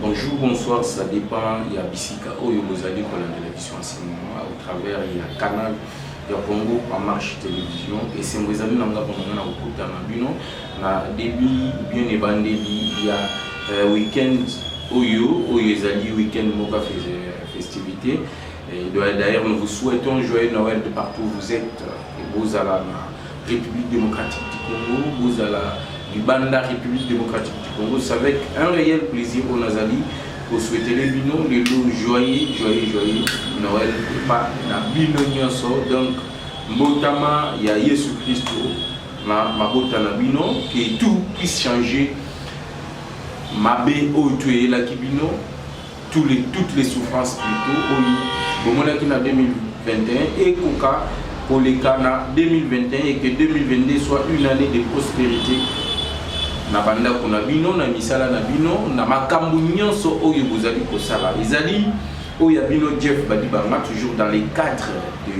bonjour, bonsoir, ça dépend. Il y a Bissika, Oyo Bozali pour la télévision en ce moment. Au travers, il y a Canal, il y a Congo en marche télévision. Et c'est mes amis dans le début, bien ébandé, il y a week-end Oyo, Zali, week-end Moka festivité. D'ailleurs, nous vous souhaitons joyeux Noël de partout où vous êtes. Vous à la République démocratique du Congo, vous à la Banda République démocratique du Congo. C'est avec un réel plaisir au Nazali pour souhaiter les binos, les loups joyeux Noël, pas na bino nyonso. Donc, Mbotama, il y a Jésus Christ, ma bota na bino, que tout puisse changer. Mabé au tué la kibino, toutes les souffrances plutôt, au moment qui na 2021 et Koka pour les cas na 2021 et que 2022 soit une année de prospérité. Na banda kuna bino na misala na bino na makambu nyonso oyo bozali kosala ezali oyo bino Jeff Badibanga toujours dans les cadres de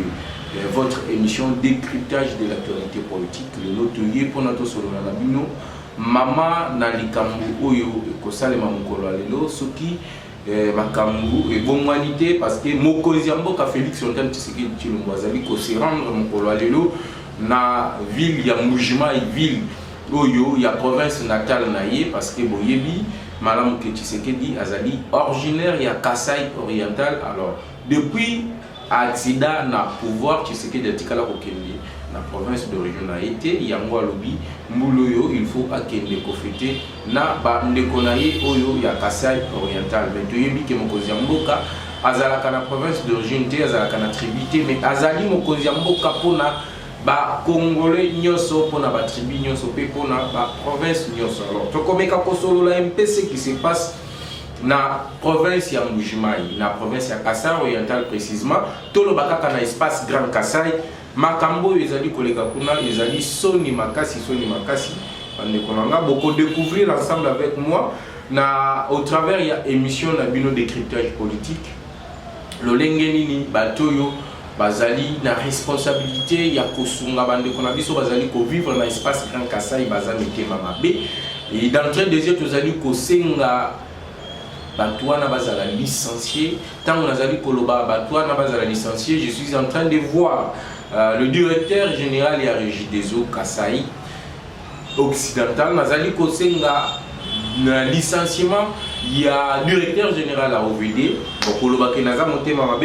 votre émission décryptage de l'actualité politique le notoyer pour notre solo na bino mama na likambu oyo kosalema mokolo lelo soki makambu et bonmanité parce que mokonzi mboka Félix Antoine Tshisekedi Tshilombo azali ko se rendre mokolo lelo na ville ya Mujima et ville Oyo, il y a province natale naïe parce que Boyebi, Madame Tshisekedi Azali, originaire, il y a Kasaï oriental. Alors, depuis accident na pouvoir Tshisekedi Atikala Kokende, la province d'origine a été, il y a Mwalobi, Mouloyo, il faut akende kofete, na ba ndekonaye Oyo, il y a Kasaï oriental. Mais Toyebi ke Mokozi Mboka, Azalaka na province d'origine, Azalaka na tribité, mais Azali Mokozi Mboka pona. Ba Congolais nyoso pona ba tribu nyoso pe pona ba province nyoso. Alors to komeka kosolo la MPC qui se passe na province ya Mbujimai, na province ya Kasai oriental précisément, tolo bakaka na espace Grand Kasai, makambo ezali koleka kuna ezali soni makasi ande konanga beaucoup découvrir ensemble avec moi na au travers ya émission na bino décryptage politique. Lo lengenini batoyo bazali na responsabilité ya kosunga bande kona biso bazali ko vivre na espace Grand Kasai bazali tema mabe et d'entrée des autres bazali ko senga batwana bazala licencié tant on azali koloba batwana bazala licencié. Je suis en train de voir le directeur général et régie des eaux Kasai occidental nazali ko senga na licenciement. Il y a directeur général à OVD,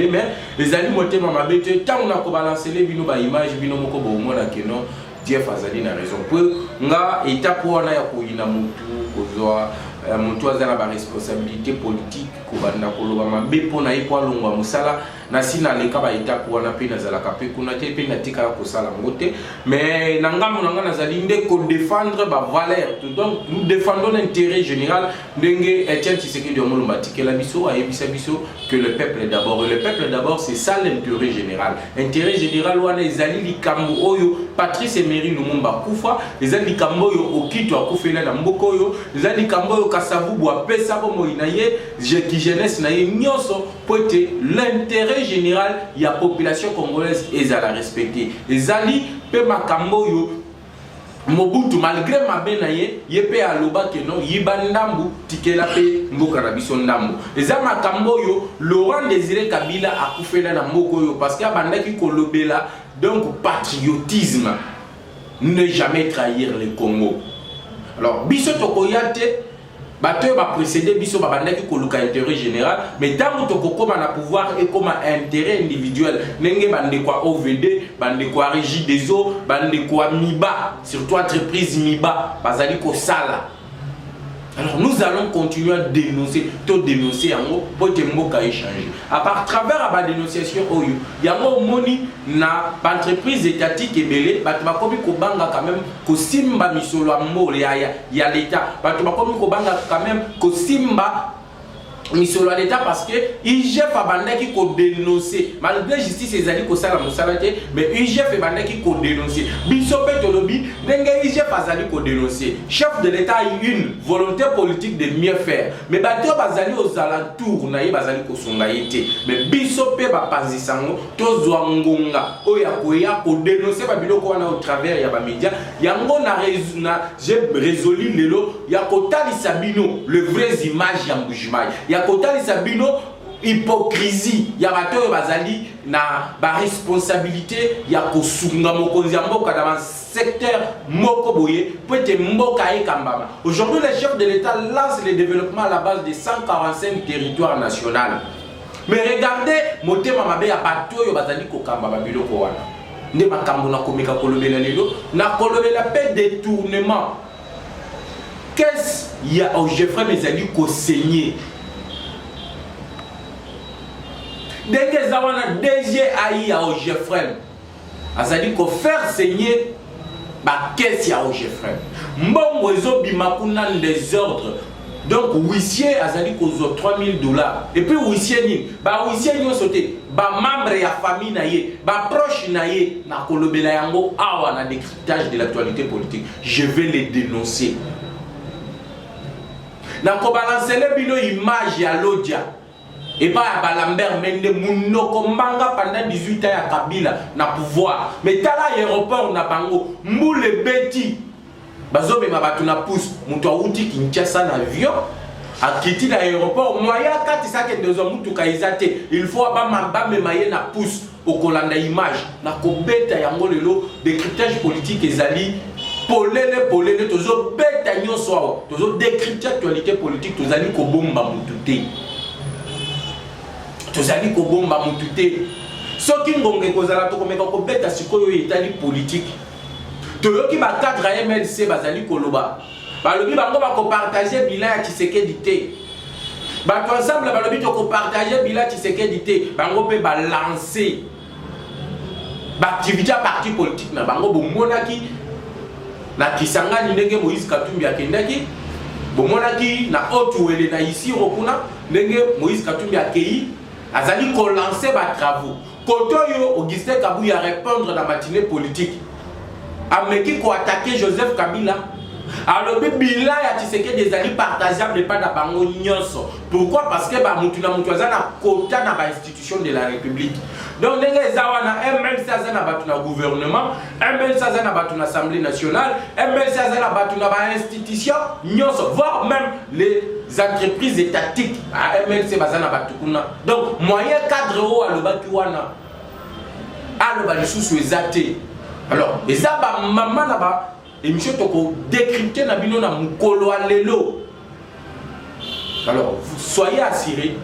mais les amis motema mabe tant on a balancé les bino ba image bino moko bo mona keno Jeff Azali na raison pour nga étape wana ya koyina mutu kozwa mutu azana ba responsabilité politique ko banda koloba mabe pona iko alongwa musala na sina leka ba étape wana pe nazala kape kuna te pe natika ko sala ngote mais nanga monanga nazali nde ko défendre ba valeur. Donc nous défendons l'intérêt général ndenge Etienne Tshisekedi Omolomba tikela biso ayebisa biso que le peuple d'abord. Le peuple d'abord, c'est ça l'intérêt général. Intérêt général wana ezali likambo oyo Patrice Emery Lumumba kufa ezali likambo oyo okito akufela na mboko oyo ezali likambo oyo Kasavubu apesa bomo inaye qui jeunesse na ye nyonso pote l'intérêt général ya population congolaise ezala respecter ezali pe makambo yo Mobutu malgré mabe na ye pe aloba ke non yiba ndambu tikela pe mboka na biso ndambu eza makambo yo Laurent Désiré Kabila akufela na mboko yo parce que abandaki kolobela donc patriotisme ne jamais trahir le Congo. Alors biso tokoyate bateau va précéder biso babandaki koluka intérêt général mais tant que kokoma na pouvoir et comme intérêt individuel nenge bande kwa OVD bande kwa régie des eaux bande kwa Miba surtout entreprise Miba bazali ko sala. Alors nous allons continuer à dénoncer pour que mboka échanger à travers la dénonciation oyo yango moni na entreprise étatique ebele batu bakomi ko banga quand même ko simba misolo ya l'état batu bakomi ko banga quand même ko simba misolo à l'État parce que IGF a bandé qui ko dénoncer malgré justice ezali ko sala musala te mais IGF bandé qui ko dénoncer biso petolobi ndenge IGF azali ko dénoncer chef de l'État a une volonté politique de mieux faire mais bato bazali aux alentours na ye bazali ko songa yete mais biso pe ba panzisango tozwa ngonga oya ko dénoncer ba biloko wana au travers ya ba média yango na j'ai résolu lelo ya ko talisa bino le vraies images ya Mbujimai ya kotali sabino hypocrisie ya bato bazali na ba responsabilité ya kosunga mokonzi mboka dans un secteur moko boye peut mboka e kambama. Aujourd'hui les chefs de l'État lancent le développement à la base de 145 territoires nationaux. Mais regardez motema mabe ya bato bazali ko kambama biloko wana. Ne makambo na komika kolobela lelo na kolobela pe détournement. Qu'est-ce qu'il y a au Geoffrey Mezali ko saigner? Dès que Zawana DG aïe au Geoffrey, azali ko faire saigner, bah qu'est-ce qu'il y a au Geoffrey? Mbongo ezo bimakuna des ordres. Donc huissier azali ko zo $3000. Et puis huissier ni, bah huissier ni sauté, bah membre ya famille na ye, bah proche na ye, na kolobela yango awa na décryptage de l'actualité politique. Je vais les dénoncer. Na ko balancer le bino image ya Lodia. Et pas à Balambert Mende Mounoko Mbanga pendant 18 ans à Kabila na pouvoir. Mais tala aéroport na bango Moule Beti. Bazo me mabatu na pousse muto auti Kinshasa na avion. A kiti l'aéroport moya kati sake ndezo mutu kaizate. Il faut aba mamba me maye na pousse au kolanda image na ko beta yango lelo décryptage politique ezali polele tozo beta nyonso awa tozo décrypter actualité politique tozali ko bomba mutu te. Tozali ko bomba mutu te. Soki ngonge kozala to komeka ko beta sikoyo etali politique. Toyoki ba cadre MLC bazali koloba. Balobi bango ba ko partager bilan ya Tshisekedi te. Ba ensemble balobi to ko partager bilan Tshisekedi te. Bango pe ba lancer ba activité à parti politique na bango bomonaki na Kisangani ndenge Moïse Katumbi akendaki. Bomonaki na Otuwele na ici rokuna ndenge Moïse Katumbi akei azali ko lancer ba travaux. Kotoyo Augustin Kabuya répondre dans la matinée politique. Ameki ko attaquer Joseph Kabila. Alors le bilan ya Tshisekedi des alliés partageables pas na bango nyonso. Pourquoi? Parce que ba mutu na mutu azana quota na ba institution de la République. Donc ndenge zawana MLC azana batu na gouvernement, MLC azana batu na Assemblée nationale, MLC azana batu na ba institution nyonso, voire même les entreprises étatiques à MLC bazana batu kuna. Donc moyen cadre o alobaki wana aloba lisusu ezate. Alors ezaba mama na ba émission toko décrypter na bino na mukolo alelo. Alors soyez assurés,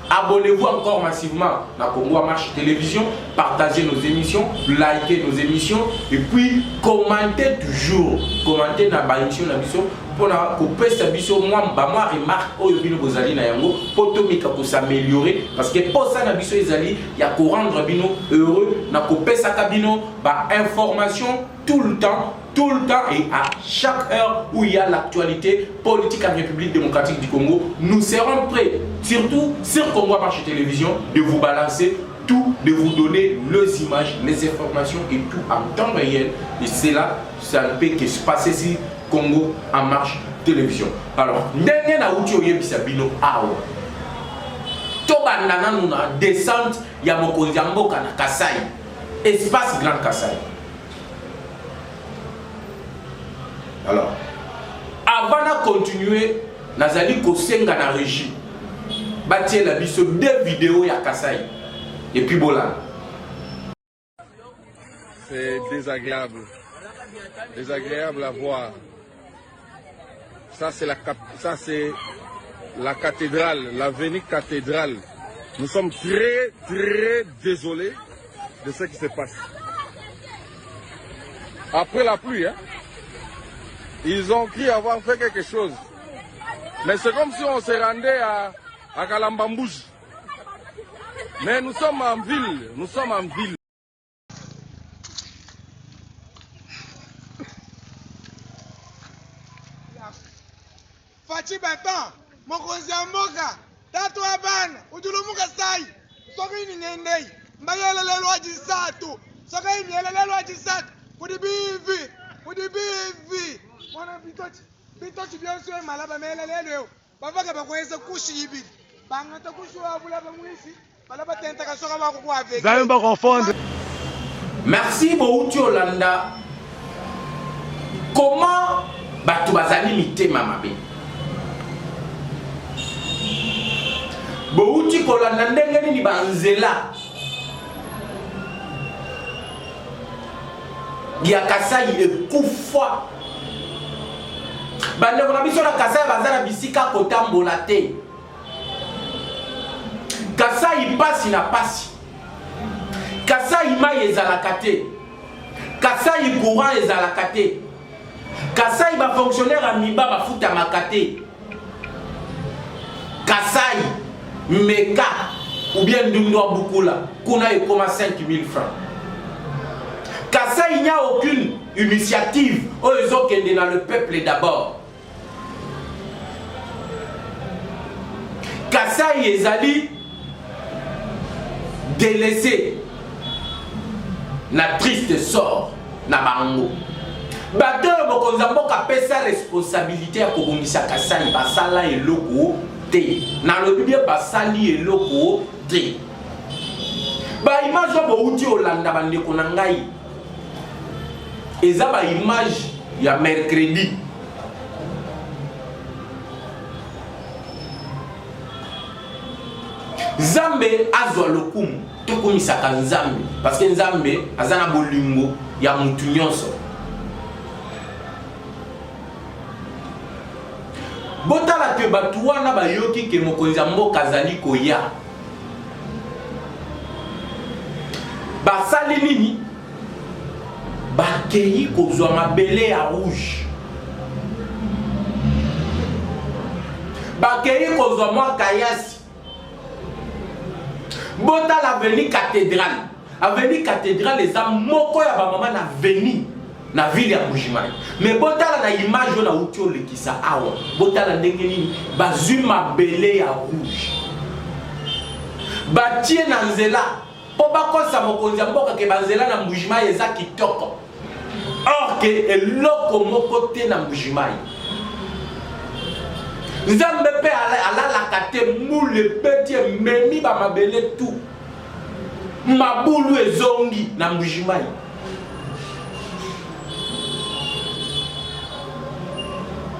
abonnez-vous encore massivement à Congo Marche Télévision, partagez nos émissions, likez nos émissions et puis commentez toujours, commentez na ba émission na biso pour na couper sa biso moi remarque oyo bino bozali na yango potomika ko s'améliorer parce que pour ça na biso ezali ya ko rendre bino heureux na couper sa kabino ba information tout le temps et à chaque heure où il y a l'actualité politique en République démocratique du Congo, nous serons prêts, surtout sur Congo Marche Télévision, de vous balancer tout, de vous donner les images, les informations et tout en temps réel. Et c'est là, ça ne peut que se passer si Congo en Marche Télévision. Alors, dernier na uti oyebisa bino awa. Tobandana nuna descente ya mokonzi ya mboka na Kasai. Espace Grand Kasai. Alors, avant de continuer, Nazali Kosenga na régie. Bâtir la biso 2 vidéos ya Kasai. Et puis voilà. C'est désagréable. Désagréable à voir. Ça c'est la cathédrale, l'avenue cathédrale. Nous sommes très désolés de ce qui se passe. Après la pluie, hein, ils ont cru avoir fait quelque chose. Mais c'est comme si on se rendait à Kalambambouj. Mais nous sommes en ville, Fachi Beton, mokonzi ya mboka, tatu abana ujulumuka sai soka ini ngendei mbayelelelo ajisatu soka ini yelelelo ajisatu kudibivi mwana bitochi byonso malaba melelelo bavaka bakweza kushibi bangata kushwa bula bamwisi balaba tenta kasoka bako kwa veke Zayo ba confondre. Merci Bouti Olanda. Comment batu bazali mitema mabe? Bouti Kolanda ndenge nini banzela ya Kasai ekufa bande kona biso na Kasai bazala bisika kotambola te. Kasai pasi na pasi, Kasai mai ezalaka te, Kasai courant ezalaka te, Kasai ba fonctionnaire amiba bafutamaka te, Kasai meka ou bien Ndumdo Bukula kuna ekoma 5000 francs. Kasai, il n'y a aucune initiative aux autres qui sont dans le peuple d'abord. Kasai ezali délaissé na triste sort na bango. Bato bokonza mboka pesa responsabilité ya kobongisa Kasai basala eloko te. Na lobi bien basali eloko te. Ba image bo uti Olanda bande kona ngai. Eza ba image ya mercredi. Nzambe azwa lokumu tokomisaka Nzambe parce que Nzambe azana bolingo ya mutu nyonso. Botala ke batu wana bayoki ke mokonzi ya mboka azali koya. Basali nini? Bakei kozwa mabele ya rouge. Bakei kozwa mwa kayasi. Bota l'avenue cathédrale. Avenue cathédrale les a moko ya ba mama na avenue na ville ya Mujimai. Mais bota la na image na utio lekisa awa. Bota la ndenge nini bazui mabele ya rouge. Batie na nzela po bakosa mokonzi ya mboka ke banzela na Mujimai eza kitoko. Or que eloko moko te na Mujimai. Nzambe pe ala la kate moule petit memi ba mabele tout. Mabulu ezongi na Mujimai.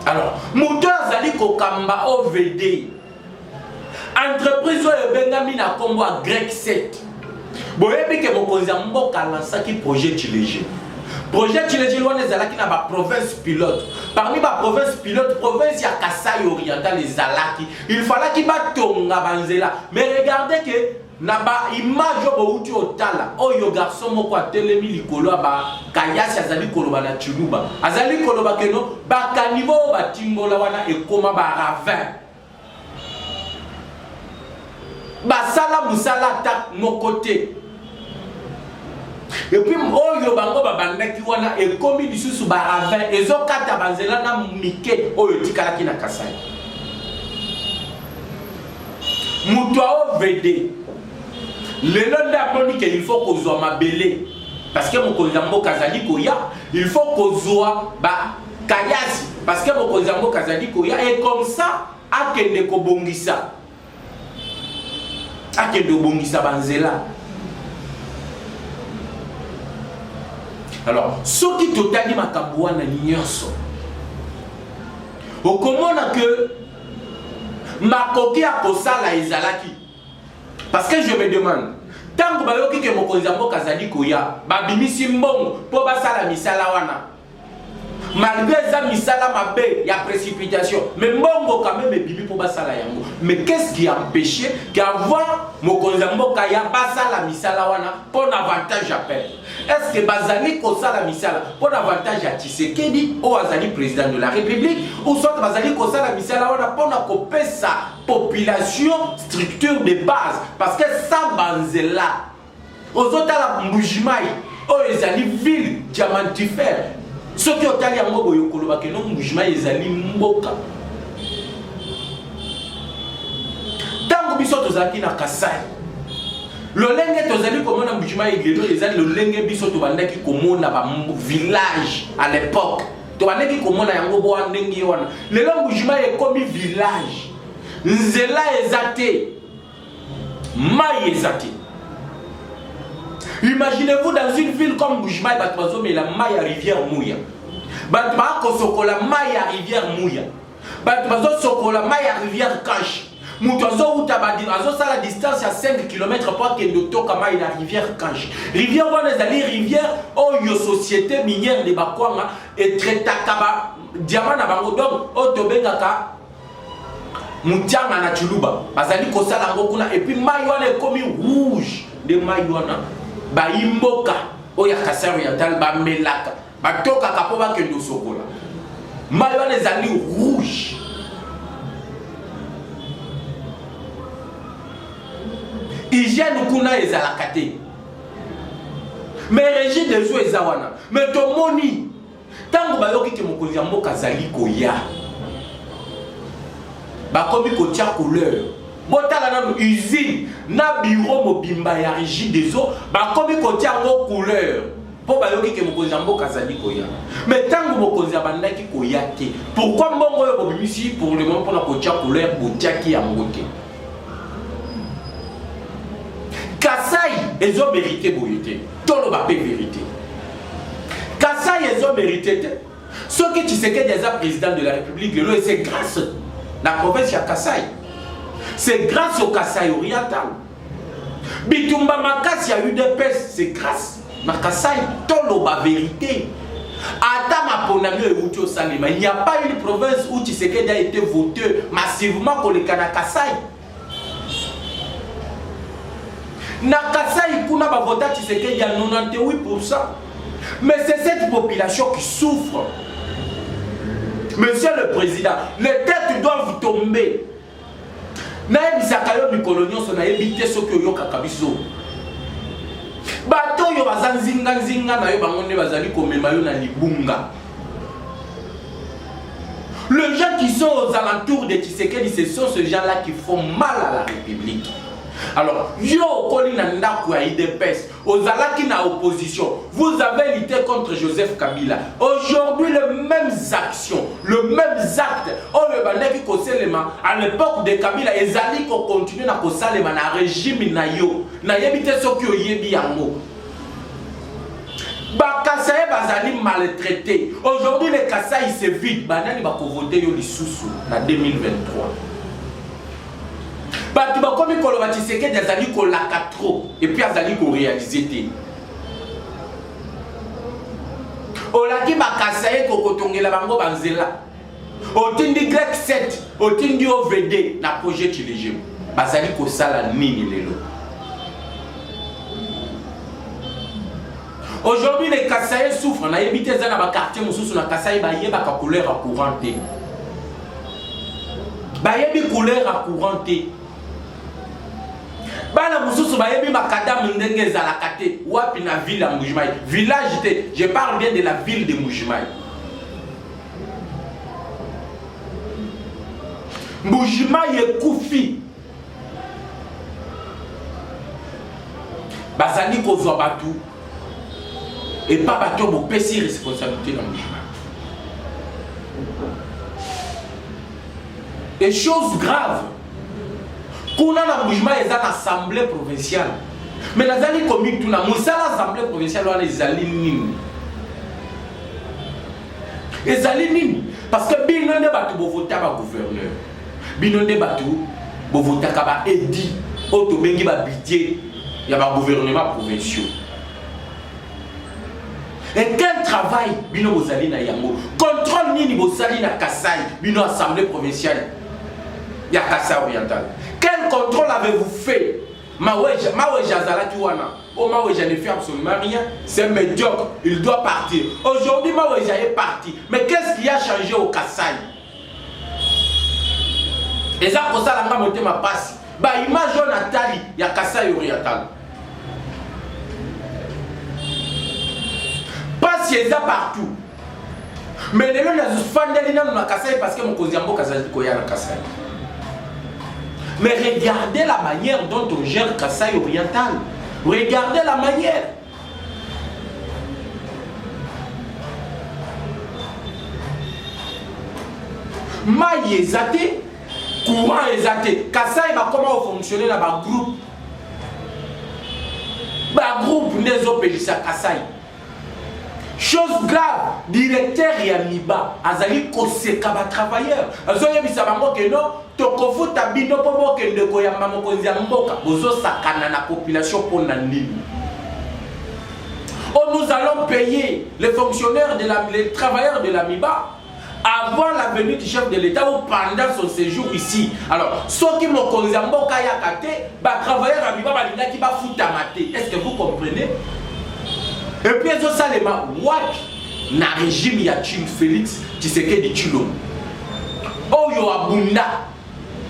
Alors, moteur zali kokamba OVD. Entreprise oyo bengami na kombo a Grec 7. Boyebi ke mokonzi ya mboka lansaki projet Chileje. Projet Chileje wana ezalaki na ba province pilote. Parmi ba province pilote, province ya Kasai oriental ezalaki. Il fallait ki batonga banzela. Mais regardez que na ba image bo uti otala. Oyo garçon moko atelemi likolo ba kayasi azali koloba na Chiluba. Azali koloba keno ba kanivo ba timbola wana ekoma ba ravin. Basala musala ta mokote. Et puis oyo bango babandaki wana ekomi lisusu ba ravin ezokata banzela na mike oyo tikalaki na Kasai. Mutu OVD lelo ndamoni ke il faut kozwa mabele parce que mokonzi ya mboka azali koya, il faut kozwa ba kayasi parce que mokonzi ya mboka azali koya et comme ça akende kobongisa. Akende kobongisa banzela. Alors, ce qui totali makambo wana nyonso. Okomona que makoki akosala ezalaki. Parce que je me demande, tant que bayoki ke mokonzi ya mboka azali koya, babimisi mbongo po basala misala wana. Malgré ça misala mabe ya précipitation, mais mbongo quand même bibi po basala yango. Mais qu'est-ce qui a empêché qu'avant mokonzi ya mboka ya basala misala wana pour avantage à peuple? Est-ce que bazali kosala misala pour avantage à Tshisekedi ou azali président de la République ou soit bazali kosala misala wana pour na kopesa population structure de base parce que ça banzela ozotala Mujimai o ezali ville diamantifère soki otali yango boyo koloba keno Mujimai ezali mboka Tant que biso tozaki na Kasai. Lolenge tozali komona Mbujimayi lelo ezali lolenge biso tobandaki komona ba village à l'époque. Tobandaki komona yango bo ndenge wana. Lelo Mbujimayi ekomi village. Nzela ezate. Mai ezate. Imaginez-vous dans une ville comme Mbujimayi batbazo mais la mai à rivière Mouya. Batba sokola mai à rivière Mouya. Batbazo sokola mai à rivière Kanch. Moutozo ou tabadi azo ça la distance à 5 km pour que nous toka mai la rivière Kanch. Rivière wana zali rivière oyo société minière de Bakwanga et traitaka diamant na bango donc otobengaka Mutianga na Chuluba. Bazali kosala ngo kuna et puis mai wana ekomi rouge de mai wana ba imboka oya Kasai Oriental ba melaka ba toka kapo ba kendo sokola. Mai wana zali rouge. Hygiène kuna ezalaka te. Mais régime des eaux ezawana. Mais tomoni tango bayoki ke mokonzi ya mboka zali koya. Bakomi kotia couleur. Botala na usine na bureau mobimba ya régime des eaux bakomi kotia ngo couleur. Po bayoki ke mokonzi ya mboka zali koya. Mais tango mokonzi abandaki koya te. Pourquoi mbongo yo bobimisi pour le moment pour la kotia couleur botiaki ya ngote. Kasai, ils ont mérité boyauté. Tout le monde vérité. Kasai, ils ont mérité. Ce que tu sais que déjà président de la République, c'est grâce à la province de Kasai. C'est grâce au Kasai oriental. Bitumba Makas, il y a eu des pestes. C'est grâce à Kasai. Tout le monde vérité. Il n'y a pas une province où tu sais qu'il a été voté massivement pour le Kasai. Na Kasai kuna ba vota Tshisekedi ya 98%. Mais c'est cette population qui souffre. Monsieur le Président, les têtes doivent tomber. Na ebisaka yo mikolonio so na ebite soki oyoka kabiso. Bato yo bazanzinga nzinga na yo bangonde bazali komema yo na libunga. Les gens qui sont aux alentours de Tshisekedi, ce sont ces gens-là qui font mal à la République. Alors, yo kolina ndaku ya IDPS, ozalaki na opposition, vous avez lutté contre Joseph Kabila. Aujourd'hui, les mêmes actions, le même acte, on le bandaki koselema à l'époque de Kabila, ezali ko continuer na kosalema na régime na yo, na yebite soki oyebi yango. Bakasai bazali maltraité. Aujourd'hui, les Kasai se vide, banani bako voter yo lisusu na 2023. Batu bakomi koloba Tshisekedi azali kolaka trop et puis azali ko réaliser te. Olaki bakasai kokotongela bango banzela. Otindi grec 7, otindi OVD na projet Chilejim. Bazali ko sala nini lelo. Aujourd'hui les Kasai souffrent na yebite za na ba quartier mususu na Kasai ba yeba ka couleur à courant te. Ba yebi couleur à courant te. Bana mususu bayebi makadam ndenge zalaka te wapi na ville ya Mbujimayi village te, je parle bien de la ville de Mbujimayi. Mbujimayi ekufi bazali kozwa batu et pas batu bopesi responsabilité na Mbujimayi. Et chose grave, kuna na Mbujimayi eza na assemblée provinciale. Mais nazali komi tuna musala assemblée provinciale wana ezali nini? Ezali nini? Parce que bino nde batu bovota ba gouverneur. Bino nde batu bovota ka ba edi oto bengi ba budget ya ba gouvernement provinciaux. Et quel travail bino bozali na yango? Contrôle nini bozali na Kasai bino assemblée provinciale ya Kasai oriental? Quel contrôle avez-vous fait? Maweja Zalaki wana. Oh, Maweja ne fait absolument rien. C'est médiocre. Il doit partir. Aujourd'hui, Maweja est parti. Mais qu'est-ce qui a changé au Kasai? Et ça, pour ça, la monté ma passe. Bah, image Nathalie, il y a Kasai oriental. Passe, il y a partout. Mais les gens ne sont pas dans le Kasai parce que mon cousin Kasai koya na Kasai. Mais regardez la manière dont on gère Kasaï oriental. Regardez la manière. Maï ezate, courant ezate. Kasaï va comment fonctionner dans le groupe. Le groupe n'est pas Pélissa Kasaï. Chose grave, directeur Yamiba, Azali Koseka ba travailleur. Azoye bisabango que non, tokofu tabino pomo que ndeko ya mamokonzi ya mboka. Bozo sakana na population pour nani. Oh, nous allons payer les fonctionnaires les travailleurs de l'Amiba avant la venue du chef de l'État ou pendant son séjour ici. Alors, ceux qui m'ont causé un bon kayakate, bah travailleurs Amiba balinga qui va foutre maté. Est-ce que vous comprenez? Et puis, ils ont ça les mains. Na régime Yachim Félix Tshisekedi Tshilombo. Oh, yo abunda.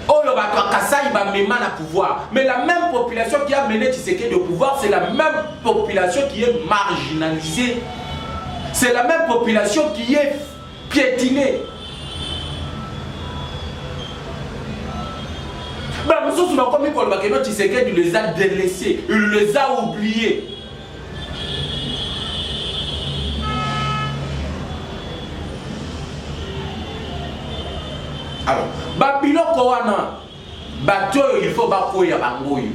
Oh, yo batwa Kasaï ba mema na pouvoir. Mais la même population qui a mené Tshisekedi au pouvoir, c'est la même population qui est marginalisée. C'est la même population qui est piétinée. Bah, nous sommes comme il Tshisekedi les a délaissés, il les a oubliés. Alors, Babiloko wana, bateau il faut bakoya bangoyo.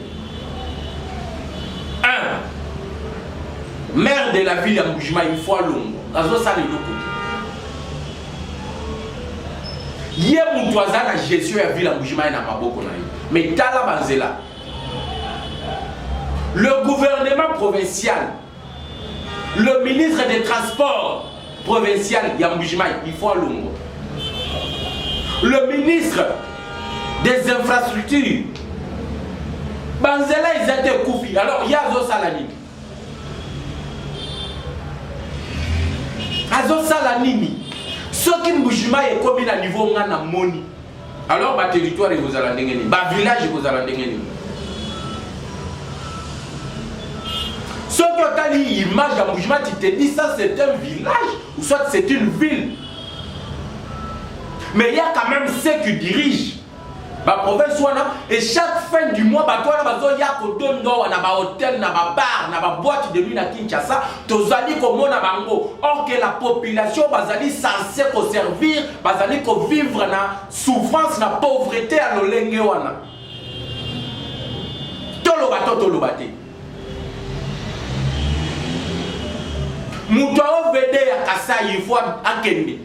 1. Maire de la ville de Mboujima, il faut Longo. Azo ça les deux côtés. Yé mutwaza na gestion ya ville de Mboujima na maboko na yo. Mais tala banzela. Le gouvernement provincial, le ministre des Transports provincial ya Mboujima, il faut Longo. Le ministre des Infrastructures, Banzela, ils étaient Koufi. Alors, il y a Azo Salanini. Azo Salanini. Ceux qui Mboujima est comme à niveau ngana moni. Alors, ma territoire est vous allez ndengeni. Ma village est vous allez ndengeni. Ceux qui ont dit l'image de Mboujima, tu te dis ça c'est un village ou soit c'est une ville. Mais il y a quand même ceux qui dirigent la province et chaque fin du mois, il y a un hôtel, un bar, une boîte de nuit à Kinshasa. Or que la population est censée servir, vivre dans la souffrance, dans la pauvreté à l'olenge. Tolobate. Moutoua Vede à Kasaï, il faut Akende.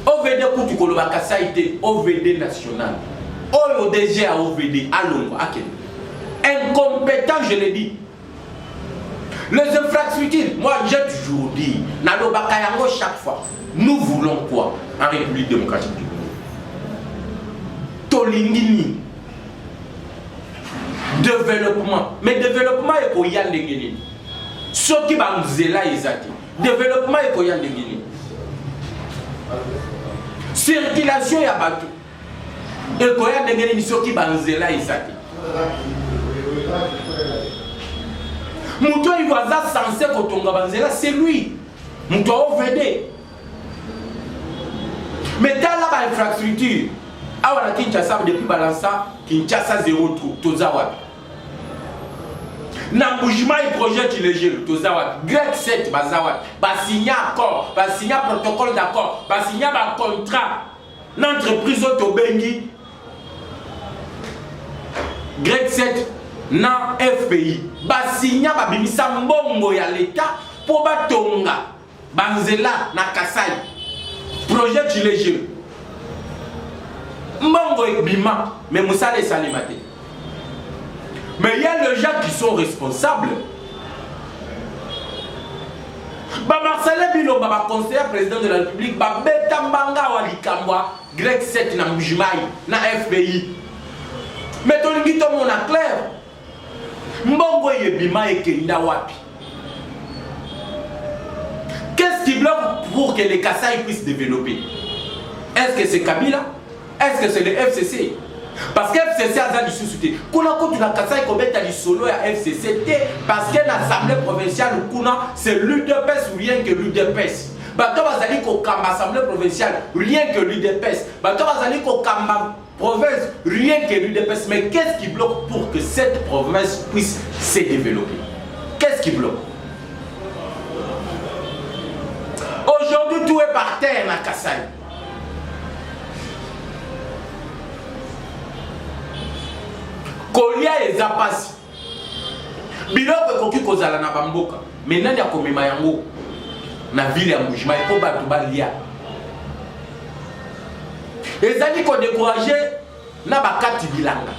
OVD Koutu Koloba Kasaïté, OVD national. ODG à OVD, à Longo, à Ken. Incompétent, je l'ai dit. Les infrastructures, moi j'ai toujours dit, Nalo Bakayango chaque fois, nous voulons quoi en République démocratique du Congo? Tolingini. Développement. Mais développement est pour Yann Dengeni. Ce qui va nous aider là, développement est pour Yann Dengeni. Circulation ya bateau. Et quand il y a des émissions qui banzela isaki. Mouto il voit ça censé kotonga banzela, c'est lui. Mouto OVD. Mais dans la infrastructure, awa na Kinshasa depuis balança Kinshasa 0 trou tozawa. Na Mboujima il projette les gèles tozawa. Grade 7 bazawa. Ba signer accord, ba signer protocole d'accord, ba signer ba contrat. L'entreprise Tobengi Grade 7 na FPI. Ba signer ba bimisa mbongo ya l'état pour batonga banzela na Kasai. Projette les gèles. Mbongo ebima mais Moussa les salimate. Mais il y a les gens qui sont responsables. Bah Marcel Bilo, bah conseiller président de la République, bah Betambanga Walikambwa, Grec 7 na Mboujimai, na FPI. Mais ton limite on a clair. Mbongo yebima et Kenda wapi. Qu'est-ce qui bloque pour que les Kasaï puissent développer? Est-ce que c'est Kabila? Est-ce que c'est le FCC? Parce que FCC a dit sous-souté. Kuna contre la Kasaï Kobeta li solo à FCC parce que l'Assemblée provinciale c'est l'UDPS ou rien que l'UDPS. Bato bazali ko kamba Assemblée provinciale rien que l'UDPS. Bato bazali ko kamba province, rien que l'UDPS. Mais qu'est-ce qui bloque pour que cette province puisse se développer? Qu'est-ce qui bloque? Aujourd'hui, tout est par terre à Kassai. Kolia et Zapasi. Biloko koki kozala na bamboka. Mais nani akomema yango na ville ya Mujima et ba to balia. Ezali ko décourager na bakati bilanga.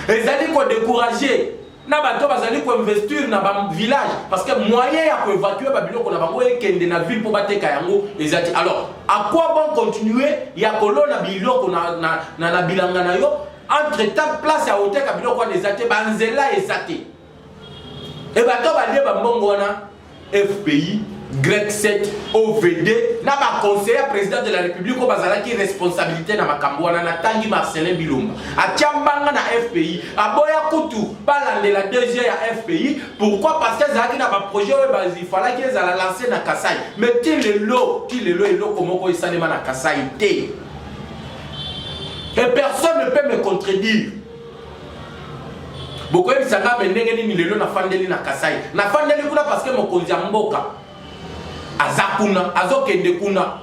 Ezali ko décourager na bato bazali ko investir na ba village parce que moyen ya ko évacuer ba biloko na bango ekende na ville pour bateka yango ezati. Alors, à quoi bon continuer ya kolona biloko na bilanga na yo entre-temps place à hôtel ka biloko na ezati banzela ezati. Et bato balie ba mbongo wana FPI Grec 7 OVD na ba conseiller président de la République ko bazala ki responsabilité na makambo wana na tangi Marcelin Bilomba atiambanga na FPI aboya kutu balande la DG ya FPI. Pourquoi? Parce que zaki na ba projet we bazi fala ki ezala lancer na Kassai mais ti lelo elo komoko isalema na Kassai te et personne ne peut me contredire. Beaucoup de sanga mendenge ni lelo na fandeli na Kassai na fandeli kuna parce que mokonzi mboka azakuna azokende kuna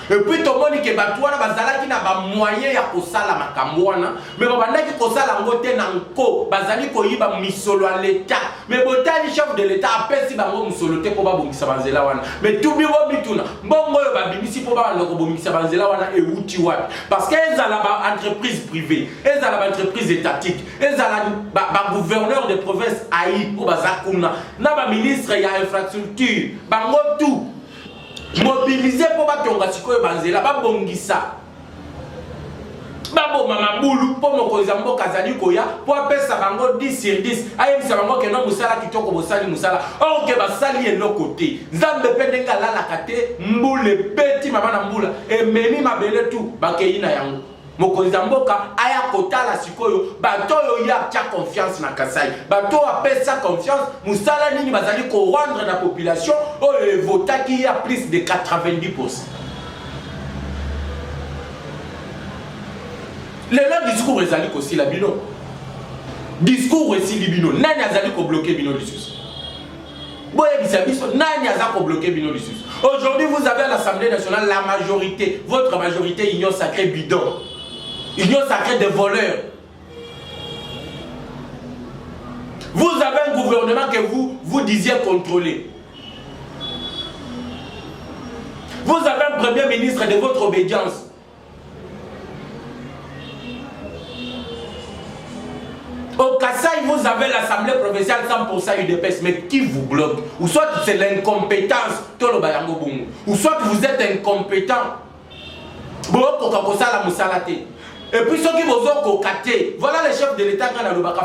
et puis tomoni ke batwana bazalaki na ba moyen ya kosala makambo wana mais babandaki kosala ngote na nko bazali koyiba misolo à l'état mais botali chef de l'état apesi bango misolo te po babongisa banzela wana mais tubi bo mituna mbongo yo babimisi po ba ndoko bongisa banzela wana e wuti wapi parce que ezala ba entreprise privée ezala ba entreprise étatique ezala ba gouverneur de province aïe po bazakuna na ba ministre ya infrastructure bango tout mobiliser pour batonga sikoyo banzela babongisa babo mama bulu pour mokonzi mboka zali koya pour apesa bango 10 sur 10 ayebisa bango ke no musala kitoko bosali musala or ke basali eloko te nzambe pe ndenga lalaka te mbule beti mama na mbula ememi mabele tu bakeyi na yango mokonzi mboka aya kotala sikoyo bato yo ya tia confiance na Kassai bato apesa confiance musala nini bazali ko rendre la population o vota qui a plus de 90%. Le discours ezali ko sila bino discours esili bino nani azali ko bloquer bino lisusu boye bisabiso nani azali ko bloquer bino lisusu. Aujourd'hui vous avez à l'Assemblée nationale la majorité, votre majorité union sacrée bidon, union sacrée des voleurs. Vous avez un gouvernement que vous disiez contrôler. Vous avez un premier ministre de votre obédience. Au Kassai, vous avez l'Assemblée provinciale 100% UDPS, mais qui vous bloque? Ou soit c'est l'incompétence, ou soit vous êtes incompétent. Et puis ceux qui vous ont cocaté, voilà le chef de l'État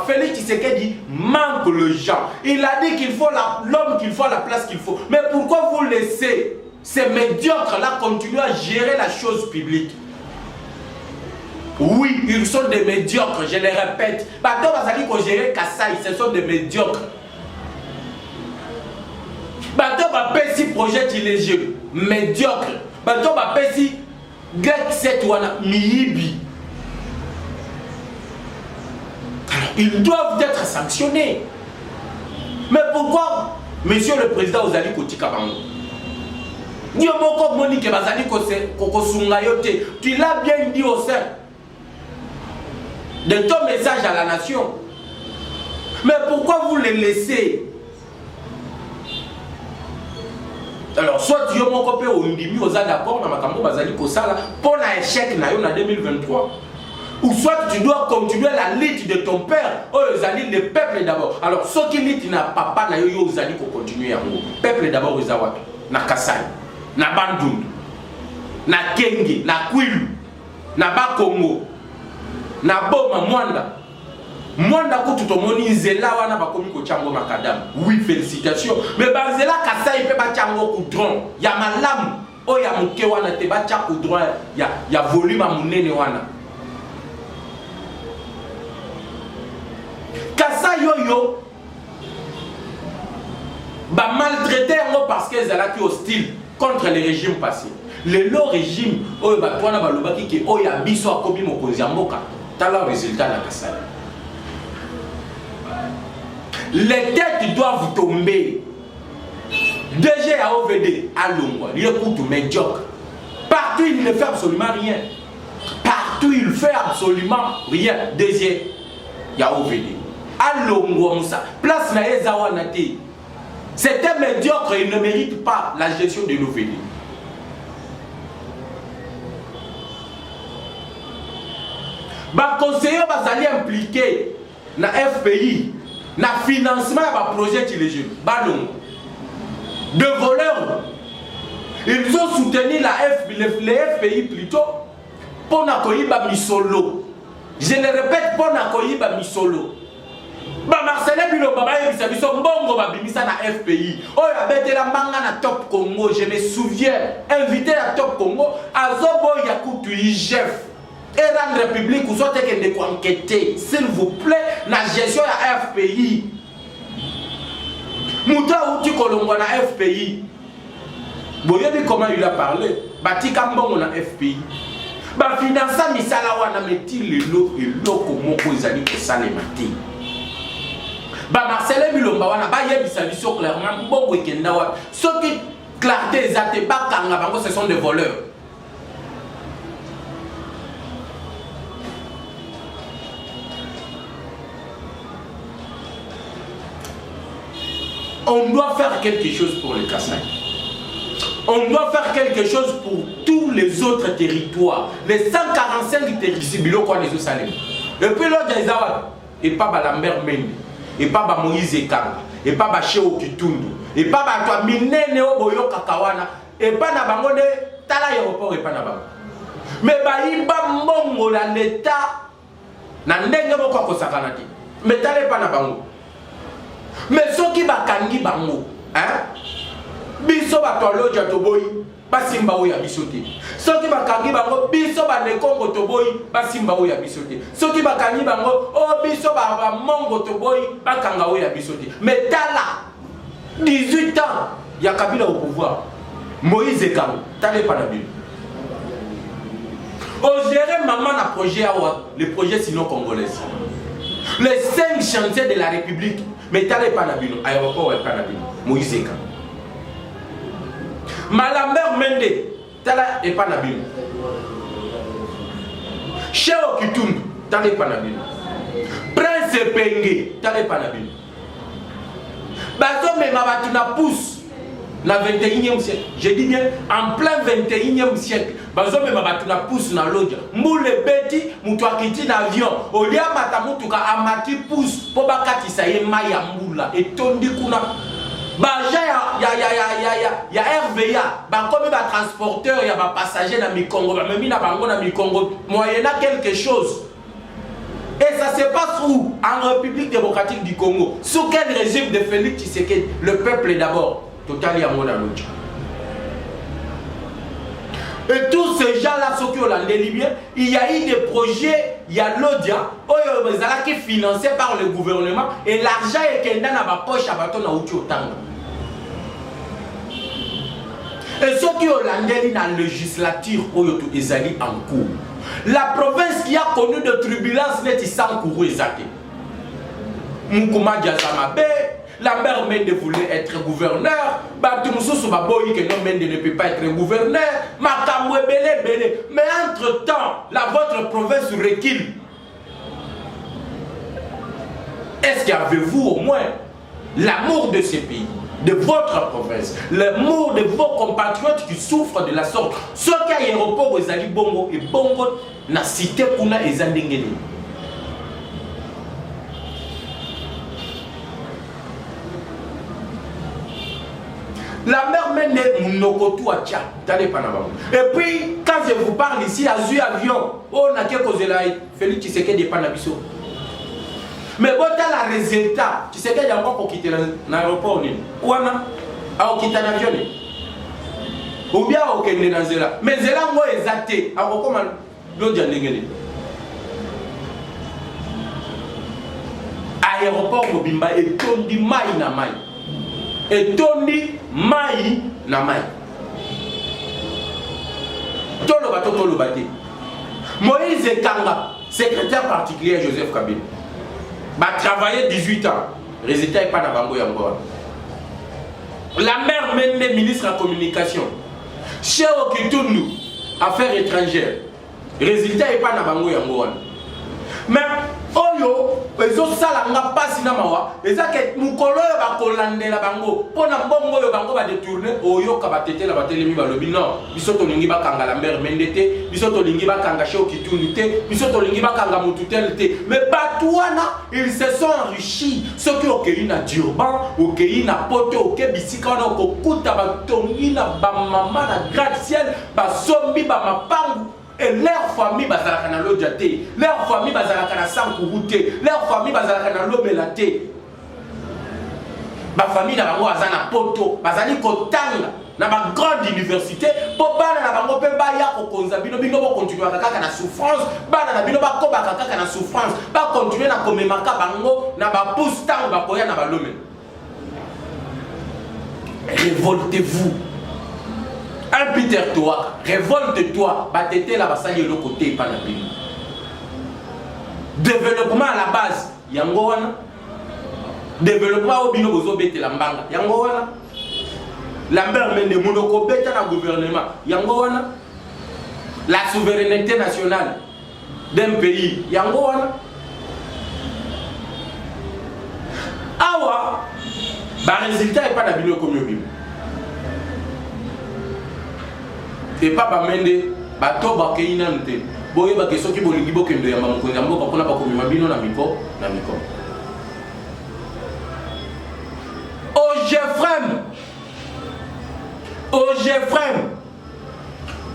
Félix Tshisekedi manque le gens. Il a dit qu'il faut l'homme qu'il faut à la place qu'il faut. Mais pourquoi vous laissez ces médiocres-là continuer à gérer la chose publique? Oui, ils sont des médiocres, je les répète. Bato bazali ko gérer Kassai, ce sont des médiocres. Bato bapesi projet illégaux, médiocre. Bato bapesi Grec 7 wana miyibi. Alors, ils doivent être sanctionnés. Mais pourquoi, monsieur le président Ozali Kotika Bango? Tu l'as bien dit au sein de ton message à la nation. Mais pourquoi vous les laissez? Alors, soit tu es mon copain au Ndimi, aux d'accord, dans ma cambo, Bazali Kosala, pour l'échec en 2023. Ou soit tu dois continuer la lutte de ton père, Ozali, le peuple d'abord. Alors, ceux qui lutte n'a papa, na yo Ozali, pour continuer à vous. Peuple d'abord, Ozawapi, na Kassai, na Bandung, na Kenge, na Kwilu, na Bakongo, na Boma, Mwanda. Mwanda kutu tomoni nzela wana bakomi ko chango makadam. Oui, félicitations. Mais banzela Kassai pe ba chango coudron. Ya malamu o ya muke wana te ba cha coudron ya volume munene wana. Kassai yoyo ba maltraité ngo parce que zala ki hostile contre les régimes passés. Le long régime, oyo batwana balobaki ke oyo abiso akobi mokonzi ya mboka, tala résultat na Kasai. Les têtes doivent tomber. DG à OVD à Longwa, il écoute médiocre. Partout il ne fait absolument rien. Partout il fait absolument rien. DG il y a OVD. À Longwa Moussa, place na Ezawanate. C'était médiocre, il ne mérite pas la gestion de l'OVD. Bah conseiller bazali impliqué na FPI, na financement de projet les jeunes. Ballon. De voleurs. Ils ont soutenu les FPI plutôt pour n'accueillir Misolo. Je le répète, pour n'accueillir Misolo. Marcelin Biloba biso mbongo babimisa na FPI. Oyo abetela manga na Top Congo, je me souviens, invité à Top Congo, azobo yakutu IGF. Et dans la République, vous souhaitez que de enquêter, s'il vous plaît, la gestion de la FPI. Mouta Outi Kolongo na FPI. Vous voyez comment il a parlé. Batika Mbongo na FPI. Ba finança misala wana meti lelo eloko moko ezali ko salemati. Ba Marcelin Bilomba wana ba yebisa biso clairement Mbongo ekenda wa. Soki clarté ezate ba kanga bango ce sont des voleurs. On doit faire quelque chose pour le Kassai. On doit faire quelque chose pour tous les autres territoires. Les 145 territoires les Salem. Et puis l'autre et pas Lambert Mende, et pas Moïse Ekanga, et pas Cheo Kitundu, et pas toi Minene Oboyo Kakawana, et pas Nabangone, Tala aéroport et pas Nabango. Mais Baïba Mongo l'État, Nandenge Moko Kosakanati, mais Tala pas Nabango. Mais ceux qui bakangi bango, hein? Biso batolo jatoboy, basimba oya bisote. Ceux qui bakangi bango, biso banekongo toboy, basimba oya bisote. Ceux qui bakangi bango, oh biso ba mongo toboy, bakanga oya bisote. Mais tala 18 ans, il y a Kabila au pouvoir. Moïse Ekam, t'allez pas la Bible. On gérait maman na projet les projets sinon congolais. Les 5 chantiers de la République. Mais t'allais pas la Bible, aéroport et pas la Bible. Moïse Ekam. Malambert Mende, t'allais pas la Bible. Cheo Kitundu, t'allais pas la Bible. Prince Penge, t'allais pas la Bible. Bazo me mabatuna pousse. Na 21e siècle, je dis bien en plein 21e siècle. Bazo me mabatuna pousse na lodja. Moule beti, mutu akiti na avion. Olia matamutu ka amati pousse. Po bakati sa ye maya mbula. Et tondi kuna. Baja ya RVA. Ba comme ba transporteur ya ba passager na Mikongo. Ba memi na bango na Mikongo. Moyena quelque chose. Et ça se passe où? En République démocratique du Congo. Sous quel régime de Félix Tshisekedi? Le peuple d'abord. Totalement à mon avis. Et tous ces gens-là, ceux qui ont l'année Libyen, il y a eu des projets, il y a l'Odia, qui est financé par le gouvernement, et l'argent est dans la poche à bâton à Outiotango. Et ceux qui ont l'année dans la législature, ils allaient en cours. La province qui a connu de turbulences n'est sans cours exact. Moukouma Diazamabe, Lambert Mende voulait être gouverneur, Batumoussou Baboyi que non Mende ne peut pas être gouverneur, Makamwe Bele. Mais entre-temps, votre province recule. Est-ce qu'il y avez-vous au moins l'amour de ce pays, de votre province, l'amour de vos compatriotes qui souffrent de la sorte? Ceux qui ont aéroport aux Ali Bongo et Bongo, na cité Kuna et Zandengene. La mère mène Monokotou à Tchad. Et puis, quand je vous parle ici, à Zui Avion, on a quelque chose là, Félix Tshisekedi n'est pas Nabiso. Mais bon, tu as le résultat. Tshisekedi a encore quitter l'aéroport. Ou a quitté l'avion. Ou bien au Kenya dans Zela. Mais Zela, moi, exacté. Alors, comment l'autre a l'engagé? Aéroport Mobimba et Tondi Maï na Maï. Et Tondi Maï na Maï. batoto le bâti. Moïse Kanga, secrétaire particulier à Joseph Kabila. Va travailler 18 ans. Résultat n'est pas dans Bango Yangoa. La mère Mende, ministre de la communication. Chez Okitunu, affaires étrangères. Résultat n'est pas dans Bango Yangoa. Mais Oyo, ils ont ça la passe na mawa. Et ça que mukolo ba kolande la bango. Pona mbongo yo bango ba détourner Oyo ka ba tete la ba telemi ba lobi non. Biso to lingi ba kanga la mère Mendete, biso to lingi ba kanga chez Okitunu te, biso to lingi ba kanga mututel te. Mais batouana, ils se sont enrichis. Ceux qui ont na Durban, okei na Poto, okei bisika na kokuta ba tongi na ba mama na gratte-ciel, ba sombi ba mapangu. Et leur famille bazalaka na lodjate, leur famille bazalaka na sankuruté, leur famille bazalaka na lobelate. Ba famille na bango azana Poto, bazali kotanga na ba grande université, po bana na bango pe ba ya ko konza bino bino bo continuer kaka na souffrance, bana na bino ba ko ba kaka na souffrance, ba continuer na komemaka bango na ba pousse-tang ba koya na ba lome. Révoltez-vous. Un Peter toi, révolte-toi, batete la basali le côté pas na pays. Développement à la base, yango wana. Développement au bino bozo bete la mbanga, yango wana. Lambert Mende monoko beta na gouvernement, yango wana. La souveraineté nationale d'un pays, yango wana. Awa, ba résultat est pas na bino comme bino. Et pas bamende bato bakeina nte boye ba keso ki bolingi bokendo ya mamukonzi mboka pona ba komima bino na miko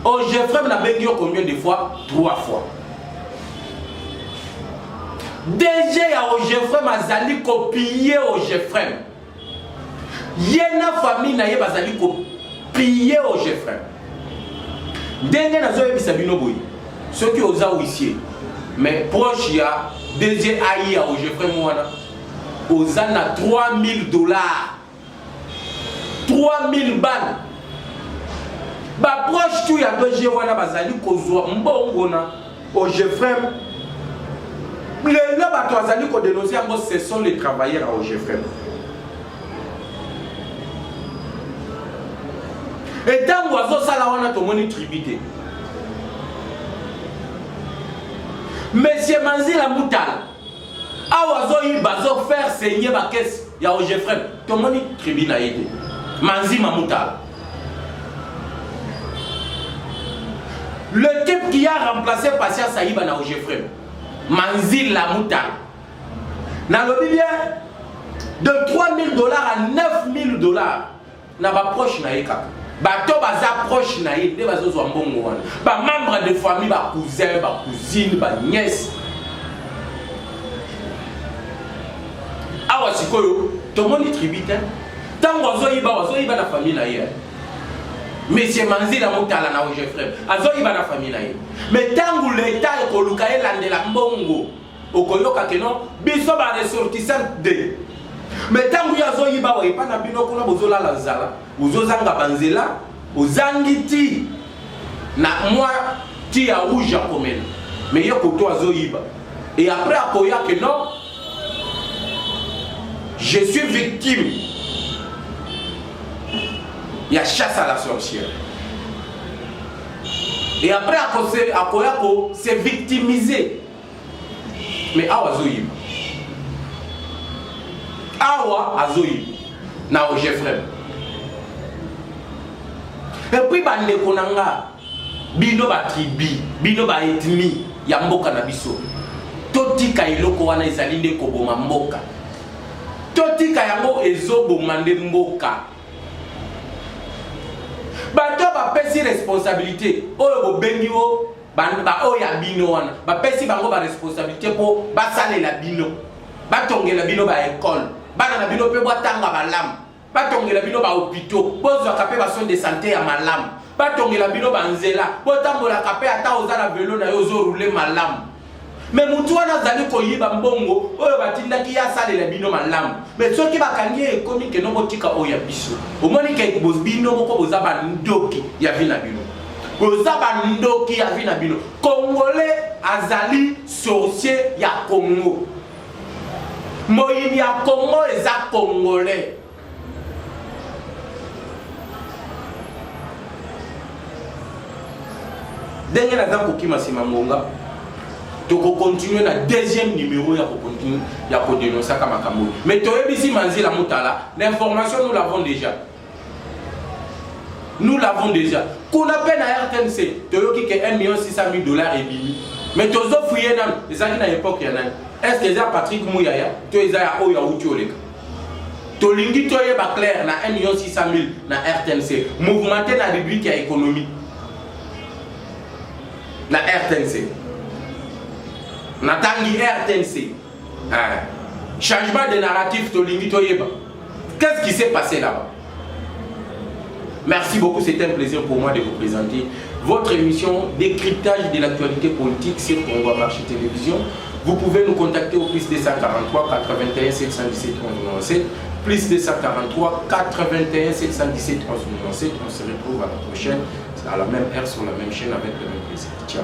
au Jefrem na bengi combien de fois? 3 fois. DG ya au Jefrem azali copier au Jefrem. Yena famille na ye bazali copier au Jefrem. Dernier nazo ebisa bino boy. Ceux qui osa huissier. Mais proche ya DG AI au Jeffrey Mouana. Osa na $3000. 3000 balles. Ba proche tout ya DG wana bazali kozwa mbongo na au Jeffrey. Les là bato azali ko dénoncer ngo ce sont les travailleurs au Jeffrey. Et tant que ça là on a tomoni tribité. Monsieur Manzila Moutal, awazo yi bazo faire saigner ma caisse ya au Jeffrey. Tomoni tribuna aide. Manzima Moutal. Le type qui a remplacé Passia Saïba na au Jeffrey. Manzila Moutal. Na lobi bien de $3000 à $9000 na ba proche na eka. Bato baza proche na ye, bazo zo mbongo wana. Ba membre de famille, ba cousin, ba cousine, ba nièce. Awa sikoyo, tomoni tribute. Tango wazo iba na famille na ye. Monsieur Manzila Mutala na Jeffrey. Azo iba na famille na ye. Mais tango l'état ekoluka elandela mbongo. Okoyoka keno biso ba ressortissant de. Mais tant que yazo yiba wa ipana bino kuna bozola la zala uzozanga banzela uzangiti na moi ti ya rouge à comène mais yoko to azo yiba et après akoya que non je suis victime il y a chasse à la sorcière et après akoya ko c'est victimisé mais awazo yiba awa azoyi na au Jeffrey. Et puis bande konanga bino ba tribi bino ba ethnie ya mboka na biso totika iloko wana ezali nde koboma mboka totika yango ezoboma nde mboka bato bapesi responsabilité oyo bobengi o ba oya bino wana bapesi bango ba responsabilité po basalela bino batongela bino ba école bana na bino pe bwatanga malamu batongela bino ba hôpitaux bozwa kape ba soins de santé ya malamu batongela bino ba nzela botambola kape ata ozala vélo na yo zo rouler malamu mais mutu wana zali koyiba mbongo oyo batindaki ya salela bino malamu mais soki bakangi ekomi ke no botika oya biso omoni ke bino moko boza ba ndoki ya vina bino Bozaba ndoki ya vina bino. Congolais azali sorcier ya Congo. Moyini ya Congo eza Congolais. Denge naza kokima sima ngonga. Toko continuer na deuxième numéro ya continuer ya ko dénoncer kama kambo. Mais toyebisi manzila mutala, l'information nous l'avons déjà. Nous l'avons déjà. Qu'on appelle à RTNC, toyoki ke 1,6 million $ et bimi. Mais tozo fouiller nan, ezaki na époque ya nan. Est-ce que c'est Patrick Mouyaya, to ezaya oya uti oleka. To lingi toye ba clair na 1,6 million na RTNC. Mouvementé na rubrique ya économie. La RTNC. Natangi RTNC. Changement de narratif to lingi toyeba. Qu'est-ce qui s'est passé là-bas? Merci beaucoup, c'était un plaisir pour moi de vous présenter votre émission décryptage de l'actualité politique sur Congo Marché Télévision. Vous pouvez nous contacter au plus 243 81 717 11 97, plus 243 81 717 11 97. On se retrouve à la prochaine, à la même heure, sur la même chaîne avec le même plaisir. Ciao.